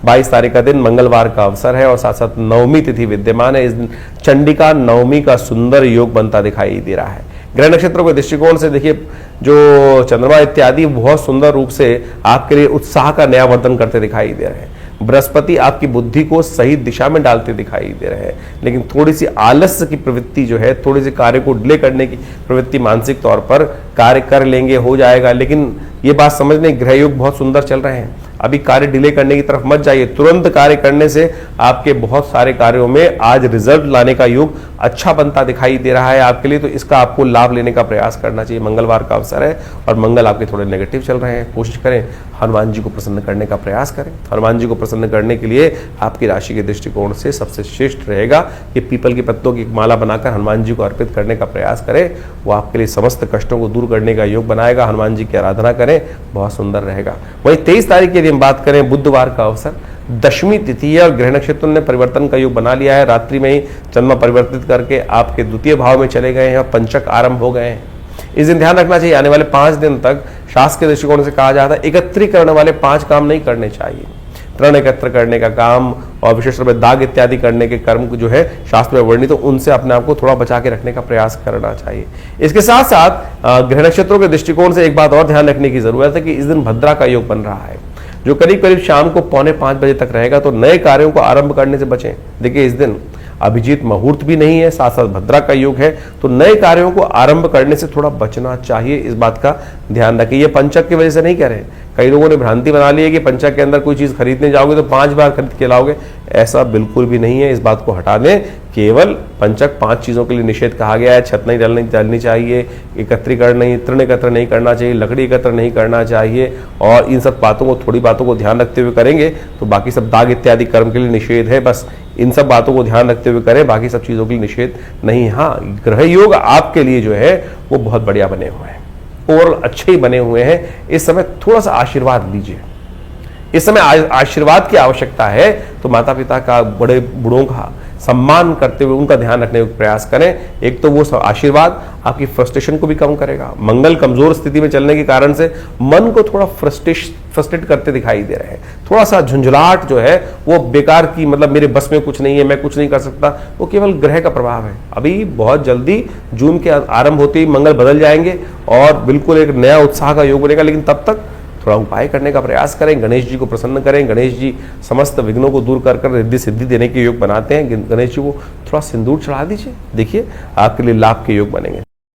22 तारीख का दिन मंगलवार का अवसर है और साथ साथ नवमी तिथि विद्यमान है। इस दिन चंडिका नवमी का सुंदर योग बनता दिखाई दे रहा है। ग्रह नक्षत्रों के दृष्टिकोण से देखिए, जो चंद्रमा इत्यादि बहुत सुंदर रूप से आपके लिए उत्साह का नया वर्धन करते दिखाई दे रहे हैं। बृहस्पति आपकी बुद्धि को सही दिशा में डालते दिखाई दे रहे हैं, लेकिन थोड़ी सी आलस्य की प्रवृत्ति जो है, थोड़ी सी कार्य को डिले करने की प्रवृत्ति मानसिक तौर पर कार्य कर लेंगे, हो जाएगा। लेकिन ये बात समझ लें, ग्रह योग बहुत सुंदर चल रहे हैं, अभी कार्य डिले करने की तरफ मत जाइए। तुरंत कार्य करने से आपके बहुत सारे कार्यों में आज रिजल्ट लाने का योग अच्छा बनता दिखाई दे रहा है आपके लिए, तो इसका आपको लाभ लेने का प्रयास करना चाहिए। मंगलवार का अवसर है और मंगल आपके थोड़े नेगेटिव चल रहे हैं। कोशिश करें हनुमान जी को प्रसन्न करने का प्रयास करें। हनुमान जी को प्रसन्न करने के लिए आपकी राशि के दृष्टिकोण से सबसे श्रेष्ठ रहेगा कि पीपल की पत्तों की माला बनाकर हनुमान जी को अर्पित करने का प्रयास करें। वो आपके लिए समस्त कष्टों को दूर करने का योग बनाएगा। हनुमान जी की आराधना करें, बहुत सुंदर रहेगा। वहीं 23 तारीख के दिन बात करें, बुधवार का अवसर, दशमी तिथि है और ग्रह नक्षत्रों ने परिवर्तन का योग बना लिया है। रात्रि में ही चंद्रमा परिवर्तित करके आपके द्वितीय भाव में चले गए हैं और पंचक आरंभ हो गए हैं। इस दिन ध्यान रखना चाहिए, आने वाले 5 दिन तक शास्त्र के दृष्टिकोण से कहा जाता है एकत्रीकरण वाले 5 काम नहीं करने चाहिए। तृण एकत्र करने का काम और विशेष रूप से दाग इत्यादि करने के कर्म जो है शास्त्र में वर्णित, तो उनसे अपने आप को थोड़ा बचा के रखने का प्रयास करना चाहिए। इसके साथ साथ ग्रह नक्षत्रों के दृष्टिकोण से एक बात और ध्यान रखने की जरूरत है कि इस दिन भद्रा का योग बन रहा है, जो करीब करीब शाम को 4:45 बजे तक रहेगा। तो नए कार्यों को आरंभ करने से बचें। देखिए, इस दिन अभिजीत मुहूर्त भी नहीं है, साथ साथ भद्रा का योग है, तो नए कार्यों को आरंभ करने से थोड़ा बचना चाहिए। इस बात का ध्यान रखिए। ये पंचक की वजह से नहीं कह रहे हैं। कई लोगों ने भ्रांति बना ली है कि पंचक के अंदर कोई चीज खरीदने जाओगे तो 5 बार खरीद के लाओगे, ऐसा बिल्कुल भी नहीं है। इस बात को हटा दें। केवल पंचक 5 चीजों के लिए निषेध कहा गया है। छत नहीं डालनी चाहिए, एकत्रीकरण नहीं, तृण एकत्र नहीं करना चाहिए, लकड़ी एकत्र नहीं करना चाहिए, और इन सब बातों को, थोड़ी बातों को ध्यान रखते हुए करेंगे तो बाकी सब दाग इत्यादि कर्म के लिए निषेध है। बस इन सब बातों को ध्यान रखते हुए करें, बाकी सब चीजों के लिए निषेध नहीं। हाँ, ग्रह योग आपके लिए जो है वो बहुत बढ़िया बने हुए हैं, ओवरऑल अच्छे ही बने हुए हैं। इस समय थोड़ा सा आशीर्वाद लीजिए। इस समय आशीर्वाद की आवश्यकता है, तो माता पिता का, बड़े बूढ़ों का सम्मान करते हुए उनका ध्यान रखने का प्रयास करें। एक तो वो आशीर्वाद आपकी फ्रस्ट्रेशन को भी कम करेगा। मंगल कमजोर स्थिति में चलने के कारण से मन को थोड़ा फ्रस्ट्रेट करते दिखाई दे रहे हैं। थोड़ा सा झुंझलाहट जो है वो बेकार की, मतलब मेरे बस में कुछ नहीं है, मैं कुछ नहीं कर सकता, वो केवल ग्रह का प्रभाव है। अभी बहुत जल्दी जून के आरंभ होते ही मंगल बदल जाएंगे और बिल्कुल एक नया उत्साह का योग बनेगा। लेकिन तब तक थोड़ा उपाय करने का प्रयास करें। गणेश जी को प्रसन्न करें। गणेश जी समस्त विघ्नों को दूर कर रिद्धि सिद्धि देने के योग बनाते हैं। गणेश जी को थोड़ा सिंदूर चढ़ा दीजिए, देखिए आपके लिए लाभ के योग बनेंगे।